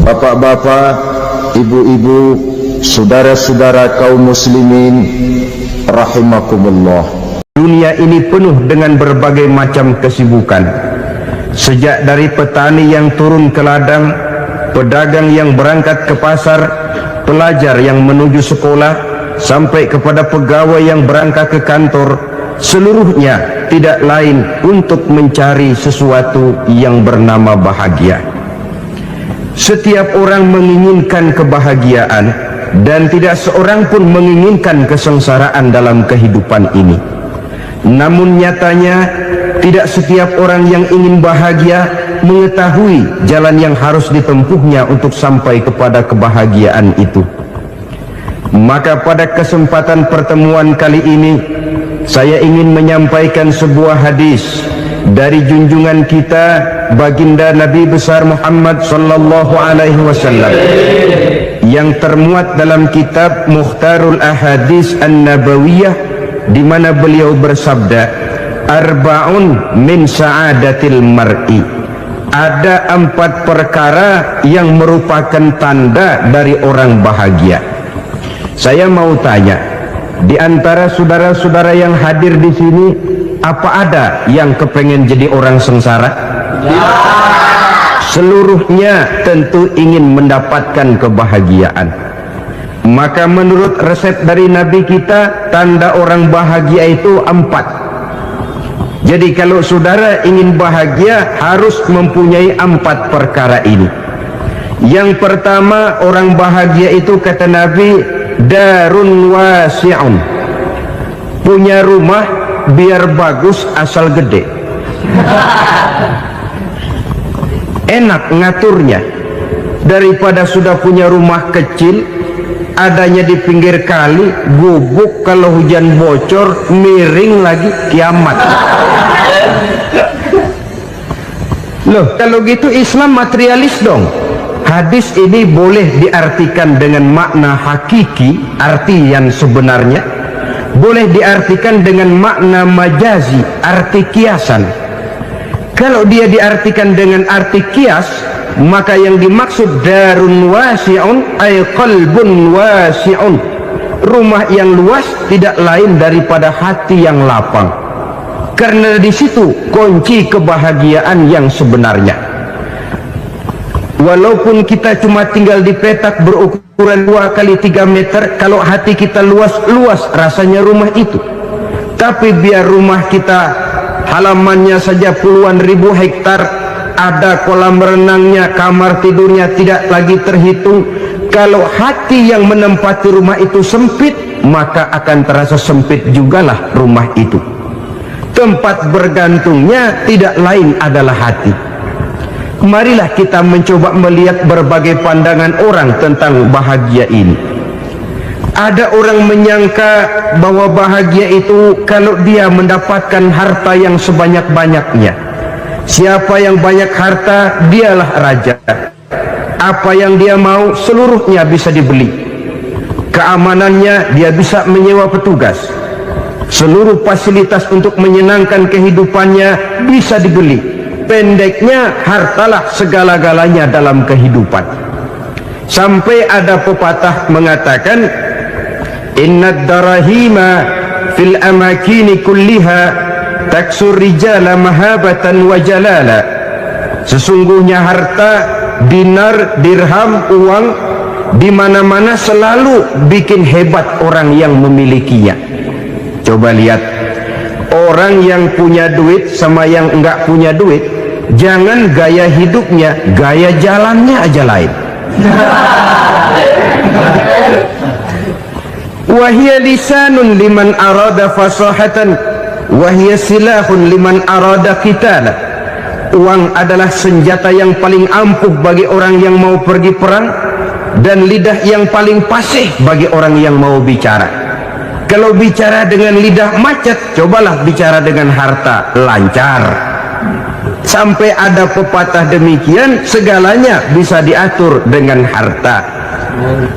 Bapak-bapak, ibu-ibu, saudara-saudara kaum muslimin rahimakumullah. Dunia ini penuh dengan berbagai macam kesibukan. Sejak dari petani yang turun ke ladang, pedagang yang berangkat ke pasar, pelajar yang menuju sekolah, sampai kepada pegawai yang berangkat ke kantor, seluruhnya tidak lain untuk mencari sesuatu yang bernama bahagia. Setiap orang menginginkan kebahagiaan, dan tidak seorang pun menginginkan kesengsaraan dalam kehidupan ini. Namun nyatanya tidak setiap orang yang ingin bahagia mengetahui jalan yang harus ditempuhnya untuk sampai kepada kebahagiaan itu. Maka pada kesempatan pertemuan kali ini, saya ingin menyampaikan sebuah hadis dari junjungan kita baginda Nabi besar Muhammad sallallahu alaihi wasallam yang termuat dalam kitab Mukhtarul Ahadits An-Nabawiyah, di mana beliau bersabda, arba'un min sa'adatil mar'i. Ada 4 perkara yang merupakan tanda dari orang bahagia. Saya mau tanya, di antara saudara-saudara yang hadir di sini, apa ada yang kepengen jadi orang sengsara? Ya. Seluruhnya tentu ingin mendapatkan kebahagiaan. Maka menurut resep dari Nabi kita, tanda orang bahagia itu 4. Jadi kalau saudara ingin bahagia, harus mempunyai 4 perkara ini. Yang pertama, orang bahagia itu kata Nabi, darun wasi'un. Punya rumah biar bagus asal gede. Enak ngaturnya, daripada sudah punya rumah kecil, adanya di pinggir kali, gubuk, kalau hujan bocor, miring lagi, kiamat. Loh, kalau gitu Islam materialis dong. Hadis ini boleh diartikan dengan makna hakiki, arti yang sebenarnya, boleh diartikan dengan makna majazi, arti kiasan. Kalau dia diartikan dengan arti kias, maka yang dimaksud darun wasi'un ay qalbun wasi'un. Rumah yang luas tidak lain daripada hati yang lapang. Karena di situ kunci kebahagiaan yang sebenarnya. Walaupun kita cuma tinggal di petak berukuran 2 kali 3 meter, kalau hati kita luas rasanya rumah itu. Tapi biar rumah kita halamannya saja puluhan ribu hektar, ada kolam renangnya, kamar tidurnya tidak lagi terhitung, kalau hati yang menempati rumah itu sempit, maka akan terasa sempit jugalah rumah itu. Tempat bergantungnya tidak lain adalah hati. Marilah kita mencoba melihat berbagai pandangan orang tentang bahagia ini. Ada orang menyangka bahwa bahagia itu kalau dia mendapatkan harta yang sebanyak-banyaknya. Siapa yang banyak harta, dialah raja. Apa yang dia mau, seluruhnya bisa dibeli. Keamanannya, dia bisa menyewa petugas. Seluruh fasilitas untuk menyenangkan kehidupannya bisa dibeli. Pendeknya, hartalah segala-galanya dalam kehidupan. Sampai ada pepatah mengatakan, innad darahima fil amakini kulliha taksur rijala mahabatan wa jalala. Sesungguhnya harta, dinar, dirham, uang, di mana-mana selalu bikin hebat orang yang memilikinya. Coba lihat, orang yang punya duit sama yang enggak punya duit, jangan gaya hidupnya, gaya jalannya aja lain. Wahia lisanun liman arada fasahatan, wahia silahun liman arada qitala. Uang adalah senjata yang paling ampuh bagi orang yang mau pergi perang, dan lidah yang paling fasih bagi orang yang mau bicara. Kalau bicara dengan lidah macet, cobalah bicara dengan harta, lancar. Sampai ada pepatah demikian, segalanya bisa diatur dengan harta.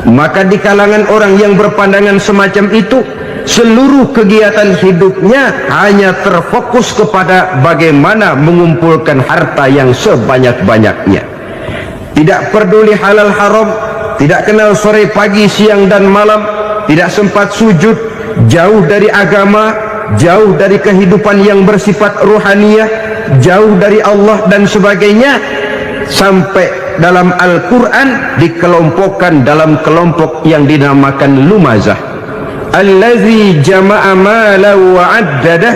Maka di kalangan orang yang berpandangan semacam itu, seluruh kegiatan hidupnya hanya terfokus kepada bagaimana mengumpulkan harta yang sebanyak-banyaknya. tidak peduli halal haram, tidak kenal sore pagi siang dan malam, tidak sempat sujud, jauh dari agama, jauh dari kehidupan yang bersifat ruhaniyah, jauh dari Allah dan sebagainya, sampai dalam Al-Quran dikelompokkan dalam kelompok yang dinamakan lumazah. Allazi jama'a malahu wa 'addadah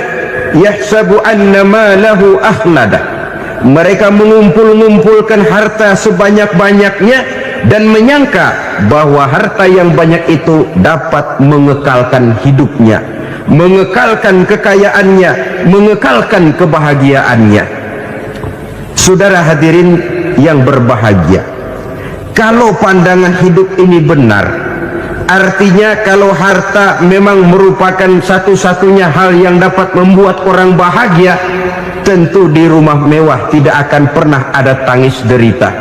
yahsabu anna malahu akhladah. Mereka mengumpul-ngumpulkan harta sebanyak-banyaknya dan menyangka bahwa harta yang banyak itu dapat mengekalkan hidupnya, mengekalkan kekayaannya, mengekalkan kebahagiaannya. Saudara hadirin yang berbahagia, kalau pandangan hidup ini benar, artinya kalau harta memang merupakan satu-satunya hal yang dapat membuat orang bahagia, tentu di rumah mewah tidak akan pernah ada tangis derita.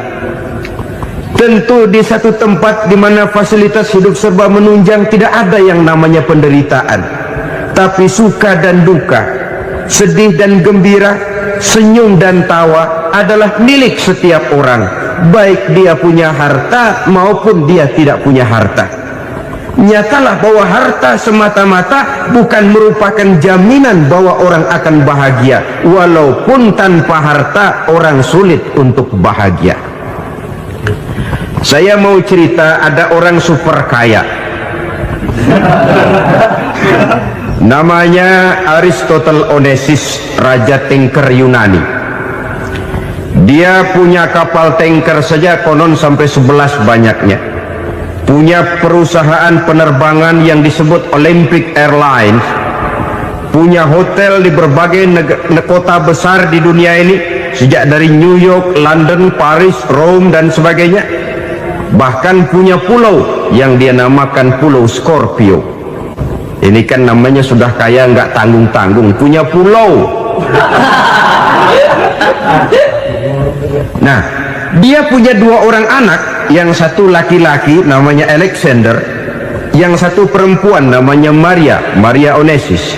Tentu di satu tempat di mana fasilitas hidup serba menunjang tidak ada yang namanya penderitaan. Tapi suka dan duka, sedih dan gembira, senyum dan tawa adalah milik setiap orang, baik dia punya harta maupun dia tidak punya harta. Nyatalah bahwa harta semata-mata bukan merupakan jaminan bahwa orang akan bahagia, walaupun tanpa harta orang sulit untuk bahagia. Saya mau cerita, ada orang super kaya namanya Aristotle Onassis, raja tanker Yunani. Dia punya kapal tanker saja konon sampai 11 banyaknya, punya perusahaan penerbangan yang disebut Olympic Airlines, punya hotel di berbagai kota besar di dunia ini, sejak dari New York, London, Paris, Rome dan sebagainya. Bahkan punya pulau yang dia namakan Pulau Scorpio. Ini kan namanya sudah kaya nggak tanggung-tanggung, punya pulau. Nah, dia punya 2 orang anak, yang satu laki-laki namanya Alexander, yang satu perempuan namanya Maria Onassis.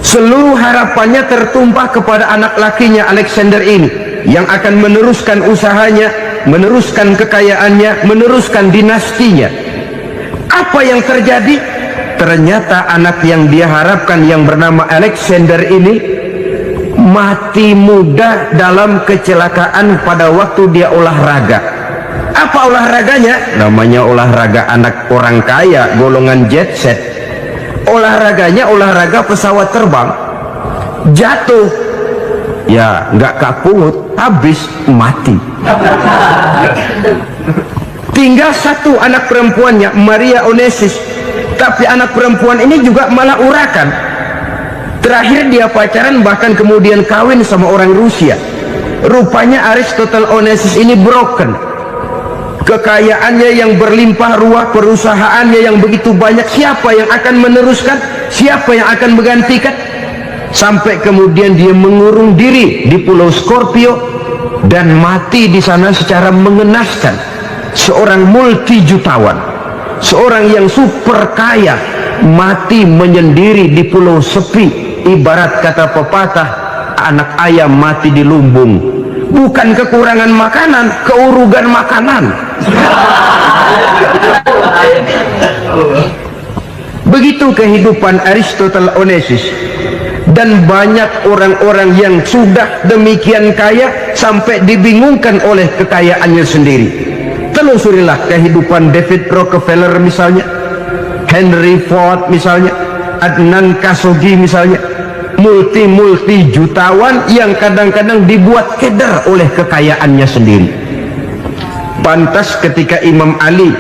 Seluruh harapannya tertumpah kepada anak lakinya Alexander ini, yang akan meneruskan usahanya, meneruskan kekayaannya, meneruskan dinastinya. Apa yang terjadi? Ternyata anak yang dia harapkan yang bernama Alexander ini mati muda dalam kecelakaan pada waktu dia olahraga. Apa olahraganya? Namanya olahraga anak orang kaya, golongan jet set. Olahraganya olahraga pesawat terbang. Jatuh, ya nggak kaput, habis mati. Tinggal satu anak perempuannya, Maria Onassis. Tapi anak perempuan ini juga malah urakan. Terakhir dia pacaran, bahkan kemudian kawin sama orang Rusia. Rupanya Aristotle Onassis ini broken. Kekayaannya yang berlimpah ruah, perusahaannya yang begitu banyak, siapa yang akan meneruskan? Siapa yang akan menggantikan? Sampai kemudian dia mengurung diri di Pulau Scorpio dan mati di sana secara mengenaskan. Seorang multi-jutawan, seorang yang super kaya, mati menyendiri di pulau sepi. Ibarat kata pepatah, anak ayam mati di lumbung. Bukan kekurangan makanan, keurugan makanan. Begitu kehidupan Aristotle Onassis. Dan banyak orang-orang yang sudah demikian kaya sampai dibingungkan oleh kekayaannya sendiri. Telusurilah kehidupan David Rockefeller misalnya, Henry Ford misalnya, Adnan Khashoggi misalnya, multi jutawan yang kadang-kadang dibuat keder oleh kekayaannya sendiri. Pantas ketika Imam Ali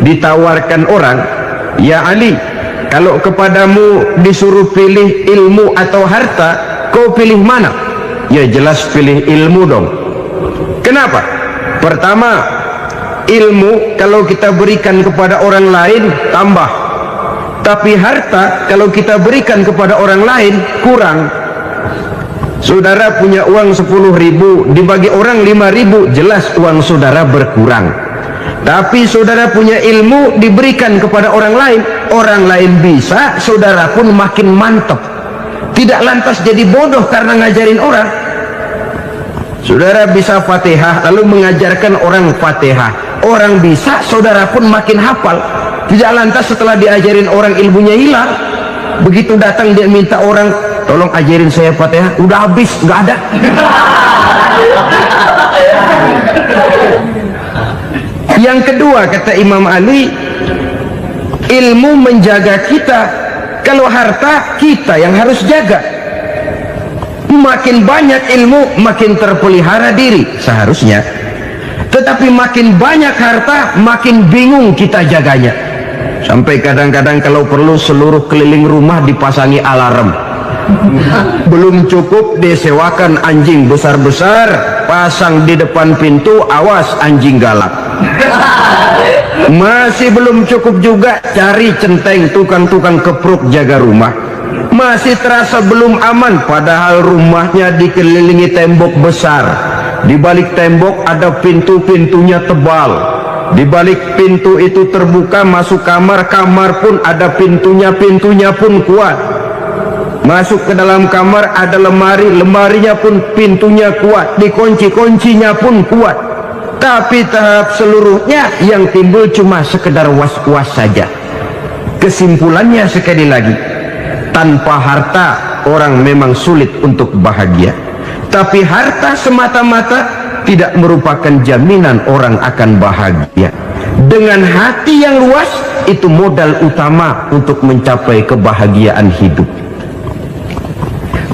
ditawarkan orang, ya Ali, kalau kepadamu disuruh pilih ilmu atau harta, kau pilih mana? Ya jelas pilih ilmu dong. Kenapa? Pertama, ilmu kalau kita berikan kepada orang lain tambah, tapi harta kalau kita berikan kepada orang lain kurang. Saudara punya uang 10.000, dibagi orang 5.000, jelas uang saudara berkurang. Tapi saudara punya ilmu, diberikan kepada orang lain bisa, saudara pun makin mantap. Tidak lantas jadi bodoh karena ngajarin orang. Saudara bisa Fatihah lalu mengajarkan orang Fatihah, orang bisa, saudara pun makin hafal. Tidak lantas setelah diajarin orang ilmunya hilang, begitu datang dia minta orang tolong ajarin saya Fatihah, udah habis, nggak ada. Yang kedua kata Imam Ali, ilmu menjaga kita. Kalau harta kita yang harus jaga. Makin banyak ilmu makin terpelihara diri seharusnya, tetapi makin banyak harta makin bingung kita jaganya. Sampai kadang-kadang kalau perlu seluruh keliling rumah dipasangi alarm. Belum cukup disewakan anjing besar-besar, pasang di depan pintu, awas anjing galak. Masih belum cukup juga cari centeng tukang-tukang kepruk jaga rumah. Masih terasa belum aman, padahal rumahnya dikelilingi tembok besar. Di balik tembok ada pintu-pintunya tebal. Di balik pintu itu terbuka masuk kamar, kamar pun ada pintunya, pintunya pun kuat. Masuk ke dalam kamar ada lemari, lemarinya pun pintunya kuat, dikunci, kuncinya pun kuat. Tapi tahap seluruhnya yang timbul cuma sekedar was-was saja. Kesimpulannya sekali lagi, tanpa harta orang memang sulit untuk bahagia, tapi harta semata-mata tidak merupakan jaminan orang akan bahagia. Dengan hati yang luas, itu modal utama untuk mencapai kebahagiaan hidup.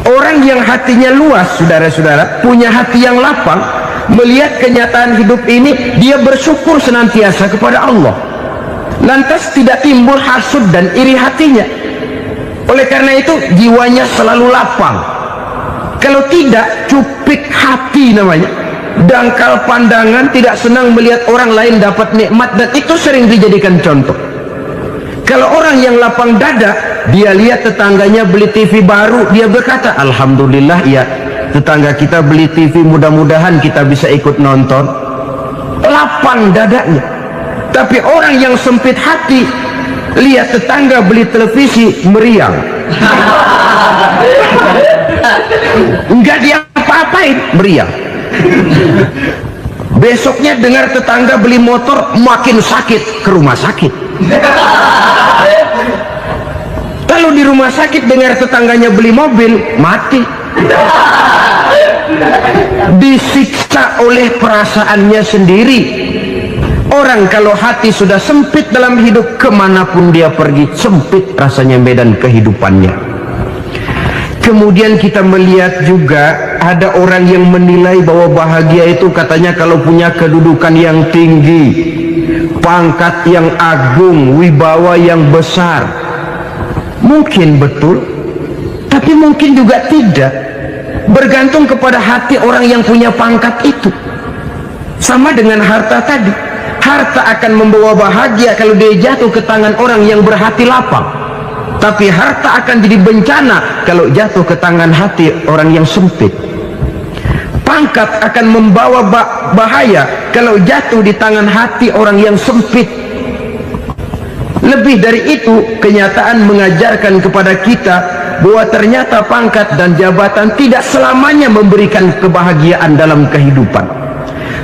Orang yang hatinya luas, saudara-saudara, punya hati yang lapang, melihat kenyataan hidup ini, dia bersyukur senantiasa kepada Allah. Lantas tidak timbul hasud dan iri hatinya. Oleh karena itu jiwanya selalu lapang. Kalau tidak, cupik hati namanya, dangkal pandangan, tidak senang melihat orang lain dapat nikmat, dan itu sering dijadikan contoh. Kalau orang yang lapang dada, dia lihat tetangganya beli TV baru, dia berkata alhamdulillah ya, tetangga kita beli TV, mudah-mudahan kita bisa ikut nonton. Lapang dadanya. Tapi orang yang sempit hati, lihat tetangga beli televisi, meriang. Enggak dia apa-apain, meriang. Besoknya dengar tetangga beli motor, makin sakit, ke rumah sakit. Lalu di rumah sakit dengar tetangganya beli mobil, mati. Disiksa oleh perasaannya sendiri. Orang kalau hati sudah sempit dalam hidup, kemanapun dia pergi, sempit rasanya medan kehidupannya. Kemudian kita melihat juga ada orang yang menilai bahwa bahagia itu katanya kalau punya kedudukan yang tinggi, pangkat yang agung, wibawa yang besar. Mungkin betul, tapi mungkin juga tidak. Bergantung kepada hati orang yang punya pangkat itu. Sama dengan harta tadi. Harta akan membawa bahagia kalau dia jatuh ke tangan orang yang berhati lapang. Tapi harta akan jadi bencana kalau jatuh ke tangan hati orang yang sempit. Pangkat akan membawa bahaya kalau jatuh di tangan hati orang yang sempit. Lebih dari itu, kenyataan mengajarkan kepada kita bahwa ternyata pangkat dan jabatan tidak selamanya memberikan kebahagiaan dalam kehidupan.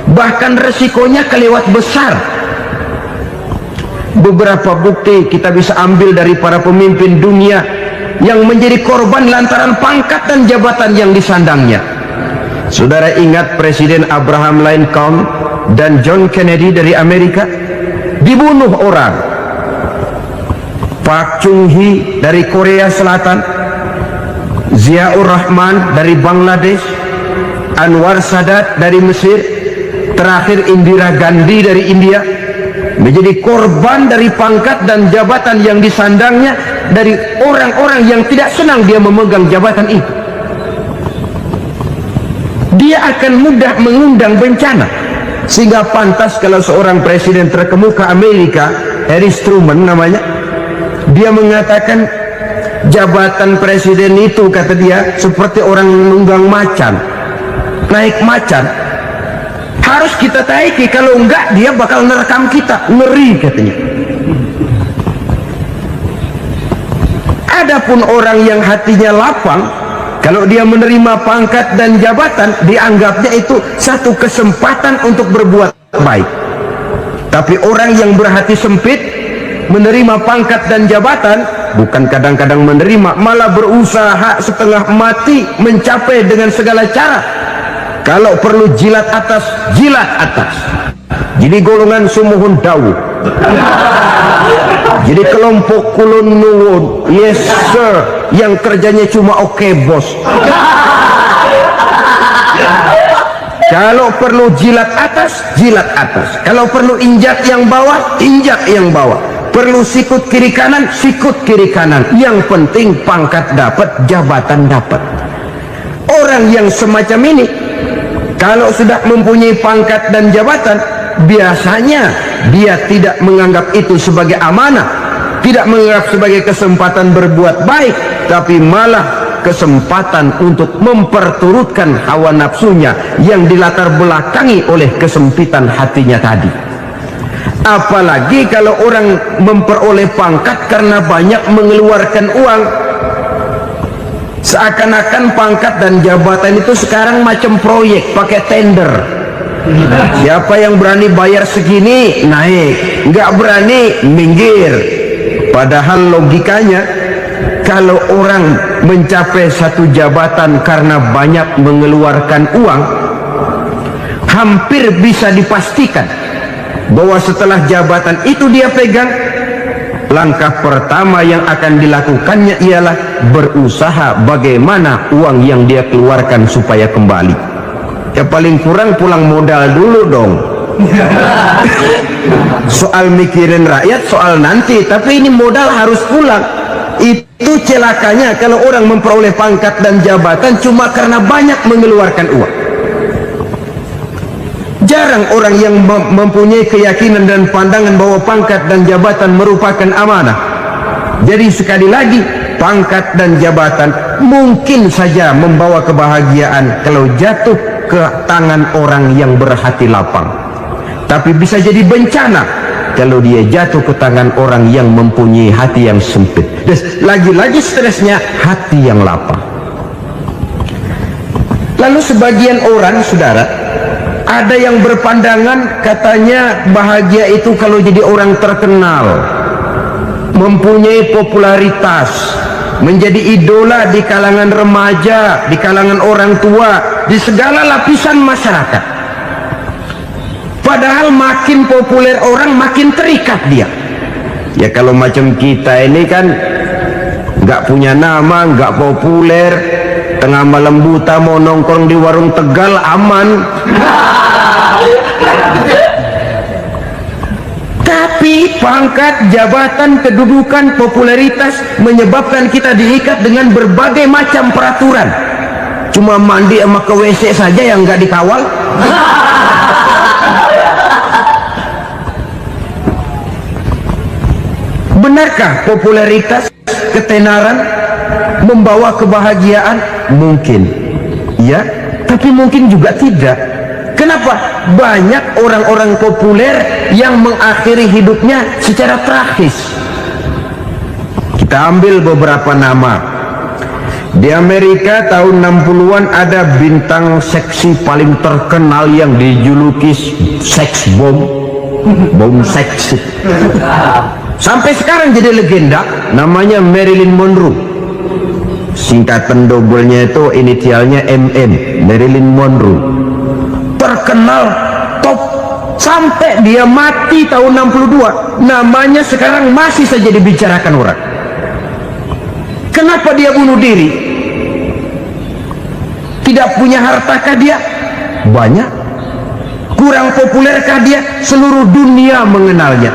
Bahkan resikonya kelewat besar. Beberapa bukti kita bisa ambil dari para pemimpin dunia yang menjadi korban lantaran pangkat dan jabatan yang disandangnya. Saudara ingat Presiden Abraham Lincoln dan John Kennedy dari Amerika? Dibunuh orang. Park Chung-hee dari Korea Selatan, Ziaur Rahman dari Bangladesh, Anwar Sadat dari Mesir, terakhir Indira Gandhi dari India, menjadi korban dari pangkat dan jabatan yang disandangnya dari orang-orang yang tidak senang dia memegang jabatan itu. Dia akan mudah mengundang bencana, sehingga pantas kalau seorang presiden terkemuka Amerika, Harry Truman namanya, dia mengatakan jabatan presiden itu, kata dia, seperti orang menunggang macan, naik macan. Harus kita taiki, kalau enggak dia bakal nerekam kita, ngeri katanya. Adapun orang yang hatinya lapang, Kalau dia menerima pangkat dan jabatan, dianggapnya itu satu kesempatan untuk berbuat baik. Tapi orang yang berhati sempit, menerima pangkat dan jabatan, bukan kadang-kadang menerima, malah berusaha setengah mati mencapai dengan segala cara. Kalau perlu jilat atas, jilat atas. Jadi golongan sumuhun dawu. Jadi kelompok kulon nuwun, yes sir, yang kerjanya cuma oke bos. Kalau perlu jilat atas, jilat atas. Kalau perlu injak yang bawah, injak yang bawah. Perlu sikut kiri kanan, sikut kiri kanan. Yang penting pangkat dapat, jabatan dapat. Orang yang semacam ini, kalau sudah mempunyai pangkat dan jabatan, biasanya dia tidak menganggap itu sebagai amanah, tidak menganggap sebagai kesempatan berbuat baik, tapi malah kesempatan untuk memperturutkan hawa nafsunya yang dilatar belakangi oleh kesempitan hatinya tadi. Apalagi kalau orang memperoleh pangkat karena banyak mengeluarkan uang, seakan-akan pangkat dan jabatan itu sekarang macam proyek pakai tender. Siapa yang berani bayar segini naik, nggak berani minggir. Padahal logikanya, kalau orang mencapai satu jabatan karena banyak mengeluarkan uang, hampir bisa dipastikan bahwa setelah jabatan itu dia pegang, langkah pertama yang akan dilakukannya ialah berusaha bagaimana uang yang dia keluarkan supaya kembali. Ya paling kurang pulang modal dulu dong. Soal mikirin rakyat, soal nanti, tapi ini modal harus pulang. Itu celakanya kalau orang memperoleh pangkat dan jabatan cuma karena banyak mengeluarkan uang. Jarang orang yang mempunyai keyakinan dan pandangan bahwa pangkat dan jabatan merupakan amanah. Jadi sekali lagi, pangkat dan jabatan mungkin saja membawa kebahagiaan kalau jatuh ke tangan orang yang berhati lapang, tapi bisa jadi bencana kalau dia jatuh ke tangan orang yang mempunyai hati yang sempit. Dan lagi-lagi stresnya hati yang lapang. Lalu sebagian orang, saudara, ada yang berpandangan katanya bahagia itu kalau jadi orang terkenal, mempunyai popularitas, menjadi idola di kalangan remaja, di kalangan orang tua, di segala lapisan masyarakat. Padahal makin populer orang, makin terikat dia. Ya kalau macam kita ini kan nggak punya nama, nggak populer, tengah malam buta mau nongkrong di warung Tegal aman. Tapi pangkat, jabatan, kedudukan, popularitas menyebabkan kita diikat dengan berbagai macam peraturan. Cuma mandi sama ke WC saja yang nggak dikawal. Benarkah popularitas, ketenaran membawa kebahagiaan? Mungkin, ya, tapi mungkin juga tidak. Kenapa? Banyak orang-orang populer yang mengakhiri hidupnya secara tragis. Kita ambil beberapa nama. Di Amerika tahun 60-an ada bintang seksi paling terkenal yang dijuluki seks bom, bom seksi. Sampai sekarang jadi legenda, namanya Marilyn Monroe. Singkatan doublenya itu inisialnya MM, Marilyn Monroe. Terkenal top sampai dia mati tahun 62, namanya sekarang masih saja dibicarakan orang. Kenapa dia bunuh diri? Tidak punya hartakah dia? Banyak. Kurang populerkah dia? Seluruh dunia mengenalnya.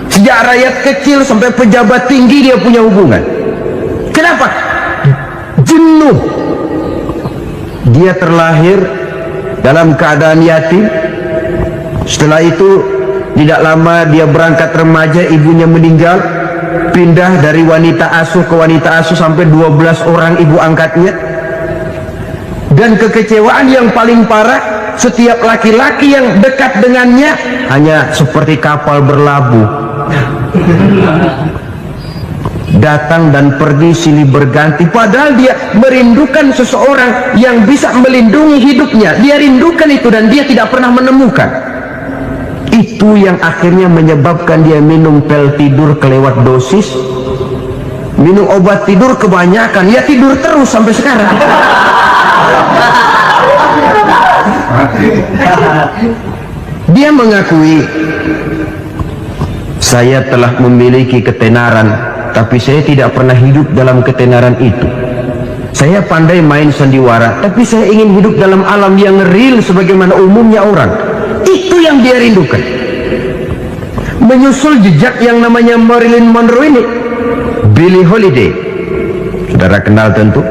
Sejak rakyat kecil sampai pejabat tinggi dia punya hubungan. Kenapa? Jenuh. Dia terlahir dalam keadaan yatim. Setelah itu tidak lama dia berangkat remaja, ibunya meninggal. Pindah dari wanita asuh ke wanita asuh sampai 12 orang ibu angkatnya. Dan kekecewaan yang paling parah, setiap laki-laki yang dekat dengannya hanya seperti kapal berlabuh. datang dan pergi silih berganti, padahal dia merindukan seseorang yang bisa melindungi hidupnya. Dia rindukan itu dan dia tidak pernah menemukan. Itu yang akhirnya menyebabkan dia minum pil tidur kelewat dosis, minum obat tidur kebanyakan, ya tidur terus sampai sekarang. Dia mengakui, saya telah memiliki ketenaran, tapi saya tidak pernah hidup dalam ketenaran itu. Saya pandai main sandiwara, tapi saya ingin hidup dalam alam yang real sebagaimana umumnya orang. Itu yang dia rindukan. Menyusul jejak yang namanya Marilyn Monroe ini, Billie Holiday, saudara kenal tentu,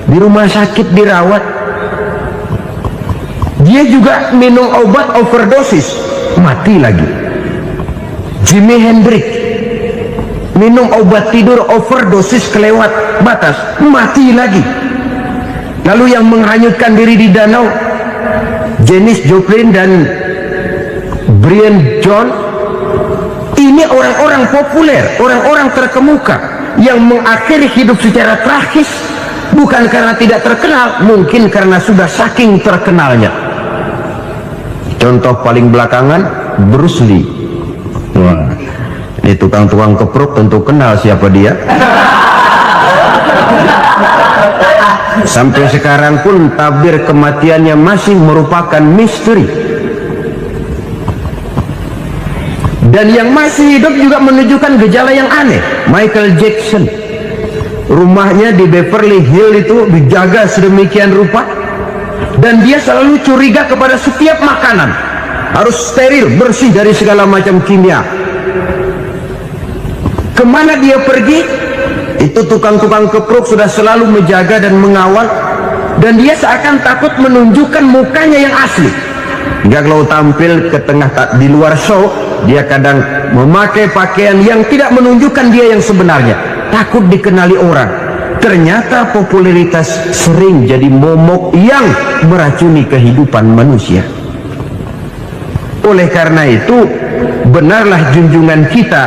di rumah sakit dirawat. Dia juga minum obat overdosis, mati lagi. Jimi Hendrix minum obat tidur overdosis kelewat batas, mati lagi. Lalu yang menghanyutkan diri di danau, Janis Joplin dan Brian Jones. Ini orang-orang populer, orang-orang terkemuka yang mengakhiri hidup secara tragis, bukan karena tidak terkenal, mungkin karena sudah saking terkenalnya. Contoh paling belakangan, Bruce Lee. Wah, ini tukang-tukang kepruk tentu kenal siapa dia. Sampai sekarang pun tabir kematiannya masih merupakan misteri. Dan yang masih hidup juga menunjukkan gejala yang aneh. Michael Jackson, rumahnya di Beverly Hills itu dijaga sedemikian rupa, dan dia selalu curiga kepada setiap makanan harus steril, bersih dari segala macam kimia. Kemana dia pergi, itu tukang-tukang kepruk sudah selalu menjaga dan mengawal, dan dia seakan takut menunjukkan mukanya yang asli. Hingga kalau tampil ke tengah di luar show, dia kadang memakai pakaian yang tidak menunjukkan dia yang sebenarnya, takut dikenali orang. Ternyata popularitas sering jadi momok yang meracuni kehidupan manusia. Oleh karena itu, benarlah junjungan kita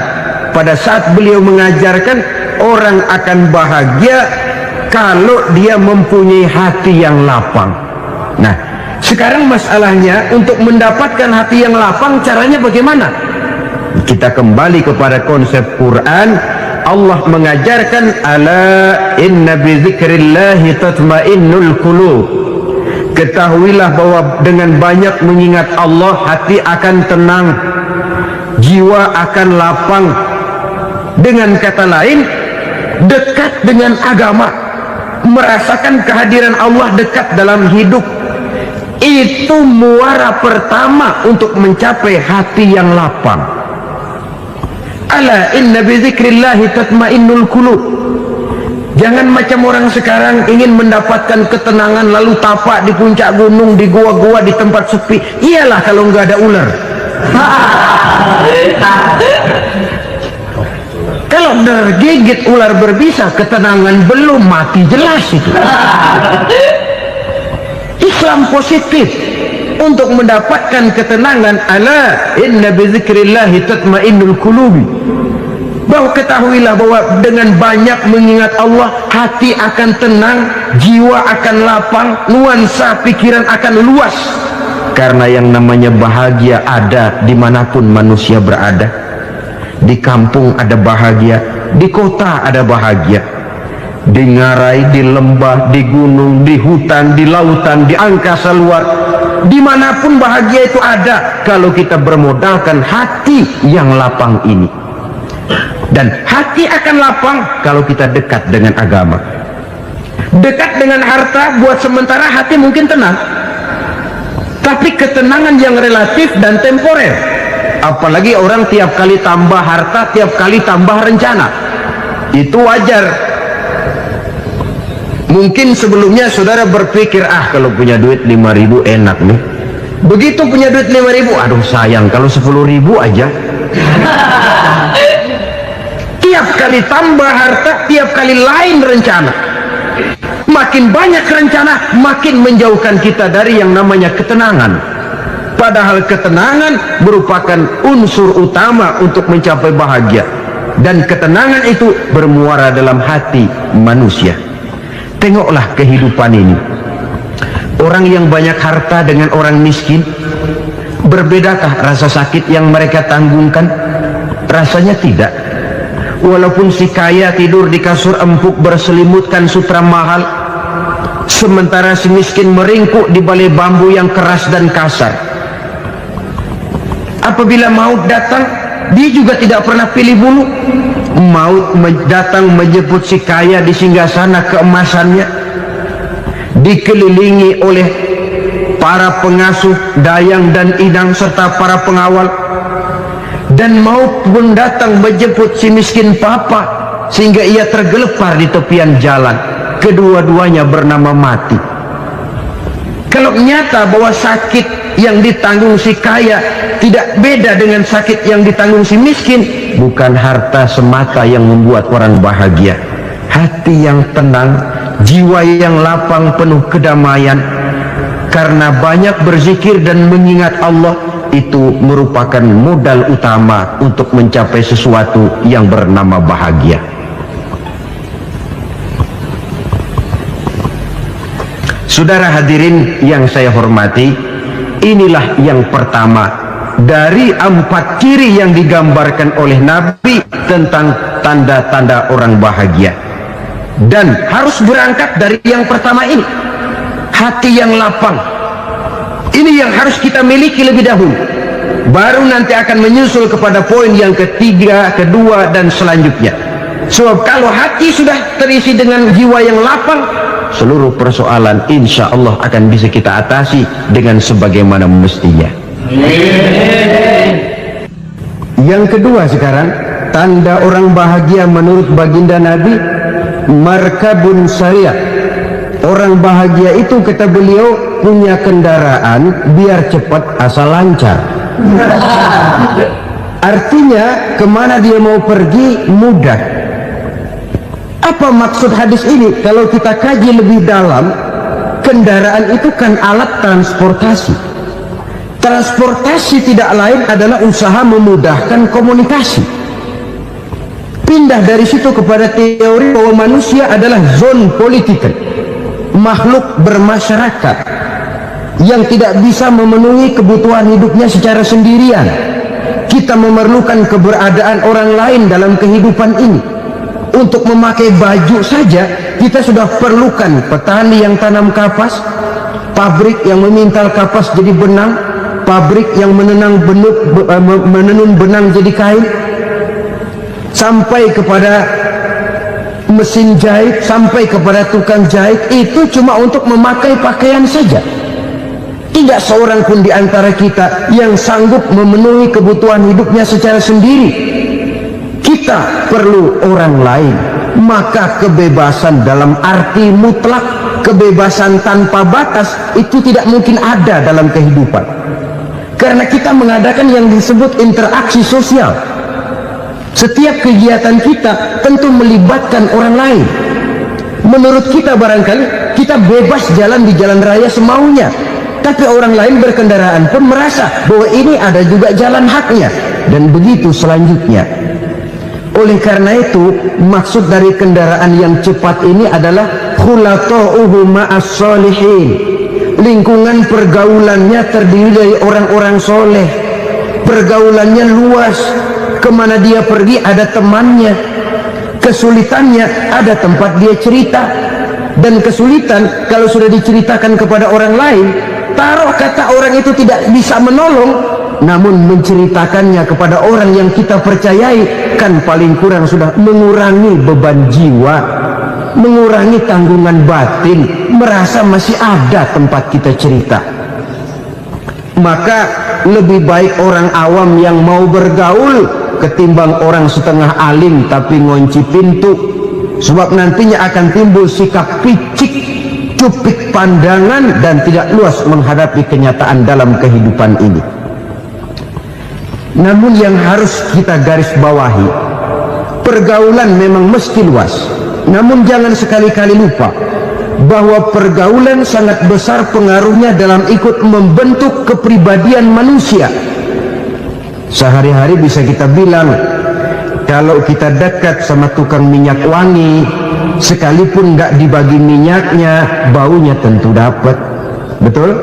pada saat beliau mengajarkan orang akan bahagia kalau dia mempunyai hati yang lapang. Nah, sekarang masalahnya untuk mendapatkan hati yang lapang, caranya bagaimana? Kita kembali kepada konsep Quran. Allah mengajarkan, ala inna bi dzikrillahi tatmainnul qulub. Ketahuilah bahwa dengan banyak mengingat Allah, hati akan tenang, jiwa akan lapang. Dengan kata lain, dekat dengan agama, merasakan kehadiran Allah dekat dalam hidup, itu muara pertama untuk mencapai hati yang lapang. Ala inna bi dzikrillahi tatmainnul qulub. Jangan macam orang sekarang ingin mendapatkan ketenangan lalu tapak di puncak gunung, di gua-gua, di tempat sepi. Iyalah kalau nggak ada ular. Kalau tergigit ular berbisa, ketenangan belum, mati jelas itu. Islam positif untuk mendapatkan ketenangan. Ala inna bi dzikrillahi tatmainnul qulubi. Bahwa ketahuilah bahwa dengan banyak mengingat Allah, hati akan tenang, jiwa akan lapang, nuansa pikiran akan luas. Karena yang namanya bahagia ada dimanapun manusia berada. Di kampung ada bahagia, di kota ada bahagia, di ngarai, di lembah, di gunung, di hutan, di lautan, di angkasa luar, dimanapun bahagia itu ada kalau kita bermodalkan hati yang lapang ini. Dan hati akan lapang kalau kita dekat dengan agama. Dekat dengan harta buat sementara hati mungkin tenang, tapi ketenangan yang relatif dan temporer. Apalagi orang tiap kali tambah harta, tiap kali tambah rencana, itu wajar. Mungkin sebelumnya saudara berpikir, kalau punya duit 5.000 enak nih. Begitu punya duit 5.000, aduh sayang kalau 10.000 aja. Tiap kali tambah harta, tiap kali lain rencana. Makin banyak rencana, makin menjauhkan kita dari yang namanya ketenangan. Padahal ketenangan merupakan unsur utama untuk mencapai bahagia. dan ketenangan itu bermuara dalam hati manusia. Tengoklah kehidupan ini. Orang yang banyak harta dengan orang miskin, berbedakah rasa sakit yang mereka tanggungkan? Rasanya tidak. Walaupun si kaya tidur di kasur empuk berselimutkan sutra mahal, sementara si miskin meringkuk di balai bambu yang keras dan kasar. Apabila maut datang, dia juga tidak pernah pilih bulu. Maut datang menjemput si kaya di singgasana keemasannya, dikelilingi oleh para pengasuh, dayang dan inang serta para pengawal. Dan maut pun datang menjemput si miskin papa, sehingga ia tergelepar di tepian jalan. Kedua-duanya bernama mati. Kalau nyata bahwa sakit yang ditanggung si kaya tidak beda dengan sakit yang ditanggung si miskin, bukan harta semata yang membuat orang bahagia. Hati yang tenang, jiwa yang lapang penuh kedamaian karena banyak berzikir dan mengingat Allah, itu merupakan modal utama untuk mencapai sesuatu yang bernama bahagia. Saudara hadirin yang saya hormati, inilah yang pertama dari 4 ciri yang digambarkan oleh Nabi tentang tanda-tanda orang bahagia. Dan harus berangkat dari yang pertama ini, hati yang lapang. Ini yang harus kita miliki lebih dahulu, baru nanti akan menyusul kepada poin yang ketiga, kedua dan selanjutnya. Sebab kalau hati sudah terisi dengan jiwa yang lapang, seluruh persoalan insya Allah akan bisa kita atasi dengan sebagaimana mestinya. Yang kedua sekarang, tanda orang bahagia menurut baginda Nabi, markabun syariah. Orang bahagia itu, kata beliau, punya kendaraan biar cepat asal lancar. Artinya kemana dia mau pergi mudah. Apa maksud hadis ini? Kalau kita kaji lebih dalam, kendaraan itu kan alat transportasi. Transportasi tidak lain adalah usaha memudahkan komunikasi. Pindah dari situ kepada teori bahwa manusia adalah zon political, makhluk bermasyarakat yang tidak bisa memenuhi kebutuhan hidupnya secara sendirian. Kita memerlukan keberadaan orang lain dalam kehidupan ini. Untuk memakai baju saja kita sudah perlukan petani yang tanam kapas, pabrik yang memintal kapas jadi benang, pabrik yang menenun benang jadi kain, sampai kepada mesin jahit, sampai kepada tukang jahit. Itu cuma untuk memakai pakaian saja. Tidak seorang pun di antara kita yang sanggup memenuhi kebutuhan hidupnya secara sendiri. Kita perlu orang lain. Maka kebebasan dalam arti mutlak, kebebasan tanpa batas, itu tidak mungkin ada dalam kehidupan. Karena kita mengadakan yang disebut interaksi sosial. Setiap kegiatan kita tentu melibatkan orang lain. Menurut kita barangkali kita bebas jalan di jalan raya semaunya, tapi orang lain berkendaraan pun merasa bahwa ini ada juga jalan haknya, dan begitu selanjutnya. Oleh karena itu, maksud dari kendaraan yang cepat ini adalah khulatuhu ma'as solihin. Lingkungan pergaulannya terdiri dari orang-orang soleh. Pergaulannya luas. Kemana dia pergi ada temannya. Kesulitannya ada tempat dia cerita. Dan kesulitan kalau sudah diceritakan kepada orang lain, taruh kata orang itu tidak bisa menolong, namun menceritakannya kepada orang yang kita percayai, kan paling kurang sudah mengurangi beban jiwa, mengurangi tanggungan batin, merasa masih ada tempat kita cerita. Maka lebih baik orang awam yang mau bergaul ketimbang orang setengah alim tapi ngunci pintu. Sebab nantinya akan timbul sikap picik, cupik pandangan, dan tidak luas menghadapi kenyataan dalam kehidupan ini. Namun yang harus kita garis bawahi, pergaulan memang mesti luas. Namun jangan sekali-kali lupa bahwa pergaulan sangat besar pengaruhnya dalam ikut membentuk kepribadian manusia. Sehari-hari bisa kita bilang kalau kita dekat sama tukang minyak wangi, sekalipun nggak dibagi minyaknya, baunya tentu dapat. Betul?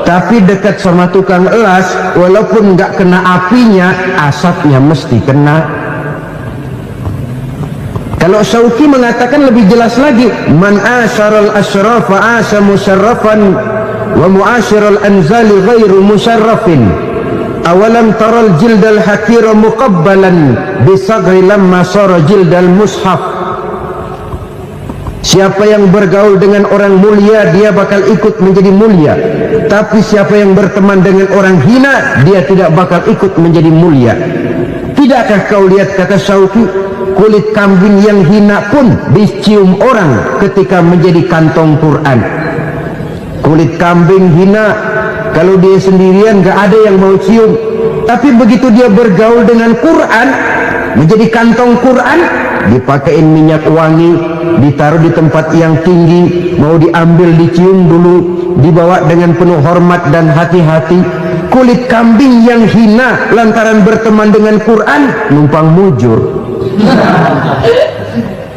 Tapi dekat sama tukang elas, walaupun nggak kena apinya, asapnya mesti kena. Kalau Syauqi mengatakan lebih jelas lagi, man asyaral asyrafa asa musyarrafan wa muasyiral anzali ghairu musyarrafin. Awalam taral jildal hakira muqabbalan bisagri lamma sara jildal mushaf. Siapa yang bergaul dengan orang mulia, dia bakal ikut menjadi mulia. Tapi siapa yang berteman dengan orang hina, dia tidak bakal ikut menjadi mulia. Tidakkah kau lihat, kata Syauqi, kulit kambing yang hina pun dicium orang ketika menjadi kantong Quran. Kulit kambing hina, kalau dia sendirian gak ada yang mau cium. Tapi begitu dia bergaul dengan Quran, menjadi kantong Quran, dipakein minyak wangi, ditaruh di tempat yang tinggi, mau diambil dicium dulu, dibawa dengan penuh hormat dan hati-hati. Kulit kambing yang hina lantaran berteman dengan Quran, numpang mujur.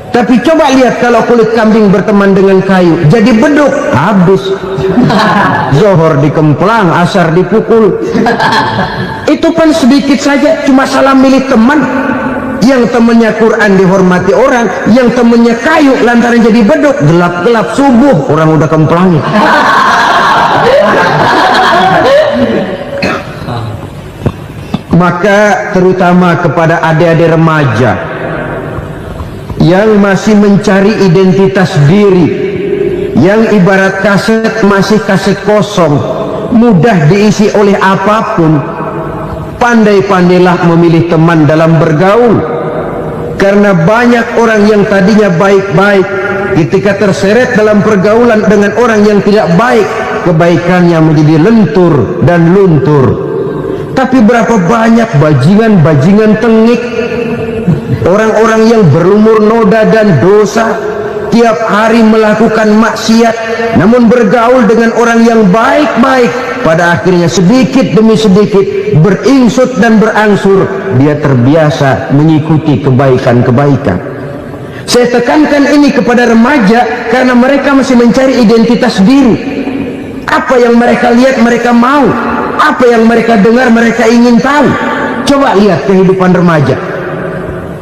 Tapi coba lihat kalau kulit kambing berteman dengan kayu, jadi beduk, habis. Zohor dikemplang, asar dipukul. Itu kan sedikit saja, cuma salah milih teman. Yang temannya Quran dihormati orang, yang temannya kayu lantaran jadi beduk, gelap-gelap subuh orang udah kemplangi. Maka terutama kepada adik-adik remaja yang masih mencari identitas diri, yang ibarat kaset masih kaset kosong, mudah diisi oleh apapun, pandai-pandailah memilih teman dalam bergaul. Karena banyak orang yang tadinya baik-baik, ketika terseret dalam pergaulan dengan orang yang tidak baik, kebaikannya menjadi lentur dan luntur. Tapi berapa banyak bajingan-bajingan tengik, orang-orang yang berumur noda dan dosa, tiap hari melakukan maksiat, namun bergaul dengan orang yang baik-baik, pada akhirnya sedikit demi sedikit beringsut dan berangsur dia terbiasa mengikuti kebaikan-kebaikan. Saya tekankan ini kepada remaja karena mereka masih mencari identitas diri. Apa yang mereka lihat mereka mau, apa yang mereka dengar mereka ingin tahu. Coba lihat kehidupan remaja.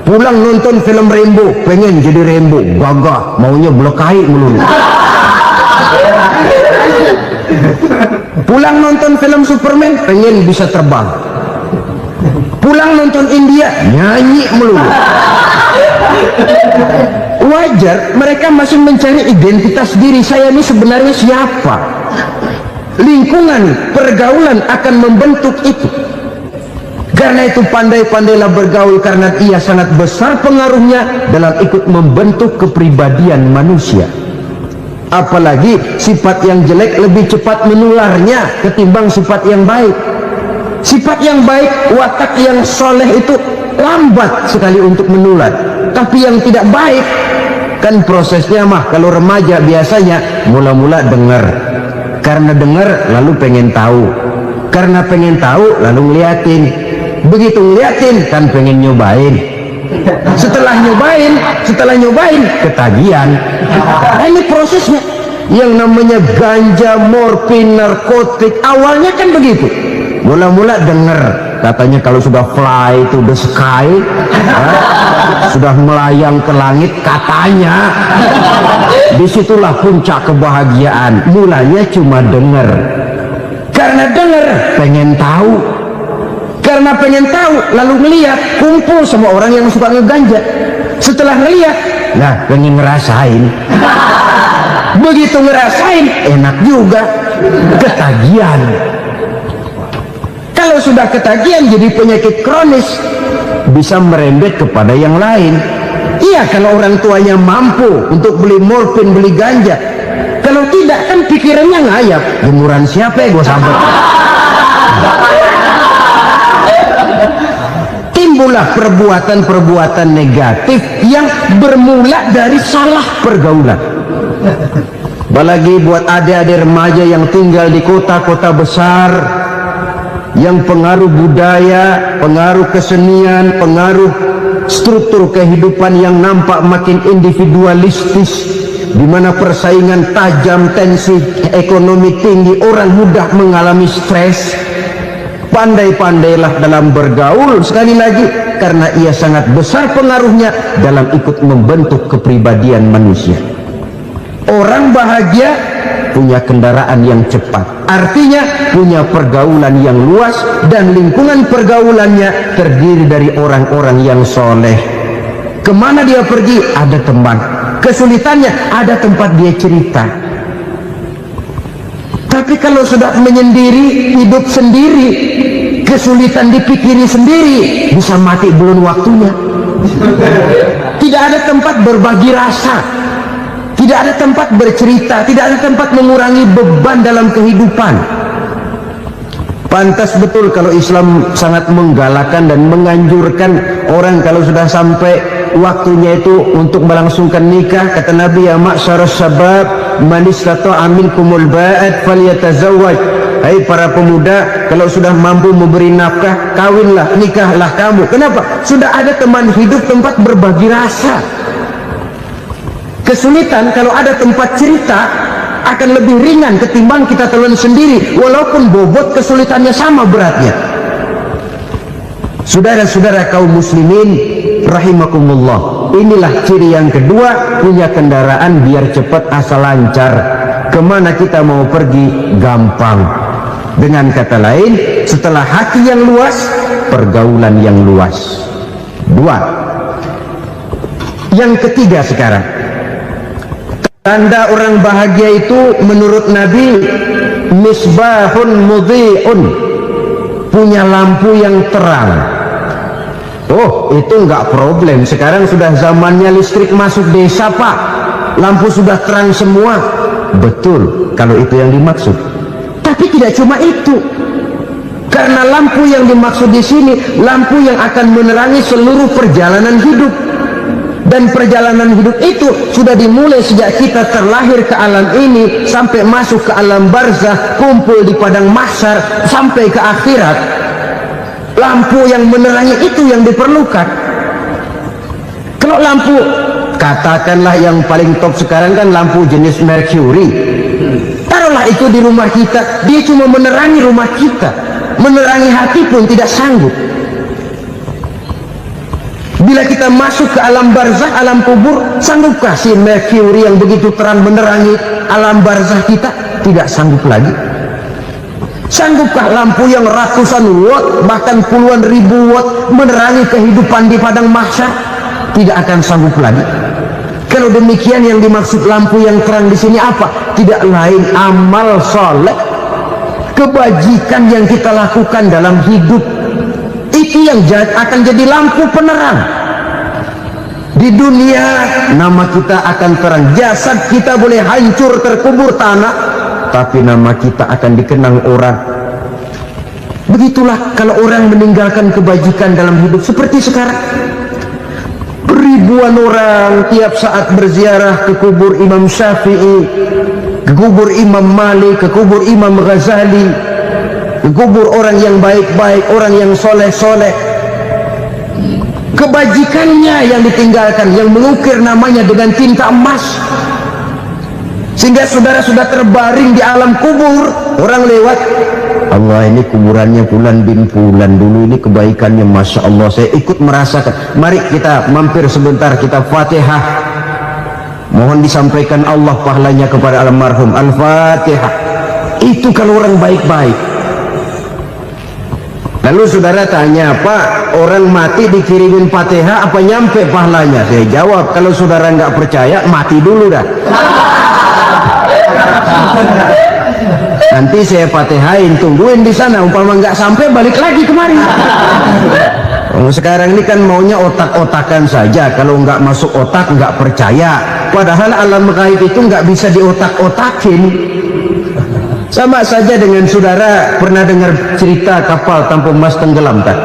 Pulang nonton film Rambo, pengen jadi Rambo, gagah, maunya blokai melulu. Pulang nonton film Superman, pengen bisa terbang. Pulang nonton India, nyanyi melulu. Wajar, mereka masih mencari identitas diri. Saya ini sebenarnya siapa? Lingkungan, pergaulan akan membentuk itu. Karena itu pandai-pandailah bergaul, karena ia sangat besar pengaruhnya dalam ikut membentuk kepribadian manusia. Apalagi sifat yang jelek lebih cepat menularnya ketimbang sifat yang baik. Sifat yang baik, watak yang soleh itu lambat sekali untuk menular. Tapi yang tidak baik, kan prosesnya mah kalau remaja biasanya mula-mula dengar. Karena dengar lalu pengen tahu. Karena pengen tahu lalu ngeliatin. Begitu ngeliatin kan pengen nyobain. Setelah nyobain ketagihan. Nah, ini prosesnya. Yang namanya ganja, morfin, narkotik, awalnya kan begitu. Mula-mula dengar, katanya kalau sudah fly to the sky, sudah melayang ke langit, katanya disitulah puncak kebahagiaan. Mulanya cuma dengar. Karena dengar pengen tahu. Karena pengen tahu lalu ngeliat, kumpul sama orang yang suka ngeganja. Setelah ngeliat, nah pengen ngerasain. Begitu ngerasain enak juga, ketagihan. Kalau sudah ketagihan jadi penyakit kronis, bisa merembet kepada yang lain. Iya, kalau orang tuanya mampu untuk beli morfin, beli ganja. Kalau tidak kan pikirannya ngayap, jemuran siapa ya gue sampai. Timbullah perbuatan-perbuatan negatif yang bermula dari salah pergaulan. Apalagi buat adik-adik remaja yang tinggal di kota-kota besar, yang pengaruh budaya, pengaruh kesenian, pengaruh struktur kehidupan yang nampak makin individualistis, di mana persaingan tajam, tensi ekonomi tinggi, orang mudah mengalami stres. Pandai-pandailah dalam bergaul, sekali lagi, karena ia sangat besar pengaruhnya dalam ikut membentuk kepribadian manusia. Orang bahagia punya kendaraan yang cepat, artinya punya pergaulan yang luas, dan lingkungan pergaulannya terdiri dari orang-orang yang soleh. Kemana dia pergi, ada teman. Kesulitannya, ada tempat dia cerita. Tapi kalau sudah menyendiri, hidup sendiri, kesulitan dipikiri sendiri, bisa mati belum waktunya. Tidak ada tempat berbagi rasa, tidak ada tempat bercerita, tidak ada tempat mengurangi beban dalam kehidupan. Pantas betul kalau Islam sangat menggalakkan dan menganjurkan orang kalau sudah sampai waktunya itu untuk melangsungkan nikah. Kata Nabi, ya ma'syarus syabab, man istata'a minkumul ba'at falyatazawwaj. Hai para pemuda, kalau sudah mampu memberi nafkah, kawinlah, nikahlah kamu. Kenapa? Sudah ada teman hidup, tempat berbagi rasa. Kesulitan kalau ada tempat cerita akan lebih ringan ketimbang kita telan sendiri, walaupun bobot kesulitannya sama beratnya. Saudara-saudara kaum muslimin rahimakumullah, inilah ciri yang kedua, punya kendaraan biar cepat asal lancar. Kemana kita mau pergi gampang. Dengan kata lain, setelah hati yang luas, pergaulan yang luas. Dua. Yang ketiga sekarang, tanda orang bahagia itu menurut Nabi, misbahun mudhi'un, punya lampu yang terang. Oh, itu enggak problem. Sekarang sudah zamannya listrik masuk desa, Pak. Lampu sudah terang semua. Betul, kalau itu yang dimaksud. Tapi tidak cuma itu. Karena lampu yang dimaksud di sini, lampu yang akan menerangi seluruh perjalanan hidup. Dan perjalanan hidup itu sudah dimulai sejak kita terlahir ke alam ini sampai masuk ke alam barzah, kumpul di padang mahsyar sampai ke akhirat. Lampu yang menerangi itu yang diperlukan. Kalau lampu, katakanlah yang paling top sekarang kan lampu jenis Mercury. Taruhlah itu di rumah kita, dia cuma menerangi rumah kita, menerangi hati pun tidak sanggup. Bila kita masuk ke alam barzah, alam kubur, sanggupkah si Mercury yang begitu terang menerangi alam barzah kita? Tidak sanggup lagi. Sanggupkah lampu yang ratusan watt, bahkan puluhan ribu watt menerangi kehidupan di padang mahsyar? Tidak akan sanggup lagi. Kalau demikian, yang dimaksud lampu yang terang di sini apa? Tidak lain amal soleh, kebajikan yang kita lakukan dalam hidup. Itu yang akan jadi lampu penerang. Di dunia nama kita akan terang, jasad kita boleh hancur terkubur tanah, tapi nama kita akan dikenang orang. Begitulah kalau orang meninggalkan kebajikan dalam hidup seperti sekarang. Ribuan orang tiap saat berziarah ke kubur Imam Syafi'i, ke kubur Imam Malik, ke kubur Imam Ghazali, ke kubur orang yang baik-baik, orang yang soleh-soleh. Kebajikannya yang ditinggalkan, yang mengukir namanya dengan tinta emas, sehingga saudara sudah terbaring di alam kubur. Orang lewat, Allah, ini kuburannya Fulan bin Fulan, dulu ini kebaikannya Masya Allah, saya ikut merasakan. Mari kita mampir sebentar, kita Fatihah, mohon disampaikan Allah pahalanya kepada almarhum. Al-Fatihah. Itu kalau orang baik-baik. Lalu saudara tanya, Pak, orang mati dikirimin Fatihah apa nyampe pahalanya? Saya jawab, kalau saudara nggak percaya, mati dulu dah. Nanti saya Fatihain, tungguin di sana, umpama nggak sampai balik lagi kemari. Sekarang ini kan maunya otak-otakan saja, kalau nggak masuk otak nggak percaya. Padahal alam gaib itu nggak bisa diotak-otakin. Sama saja dengan saudara pernah dengar cerita kapal tampung emas tenggelam tak?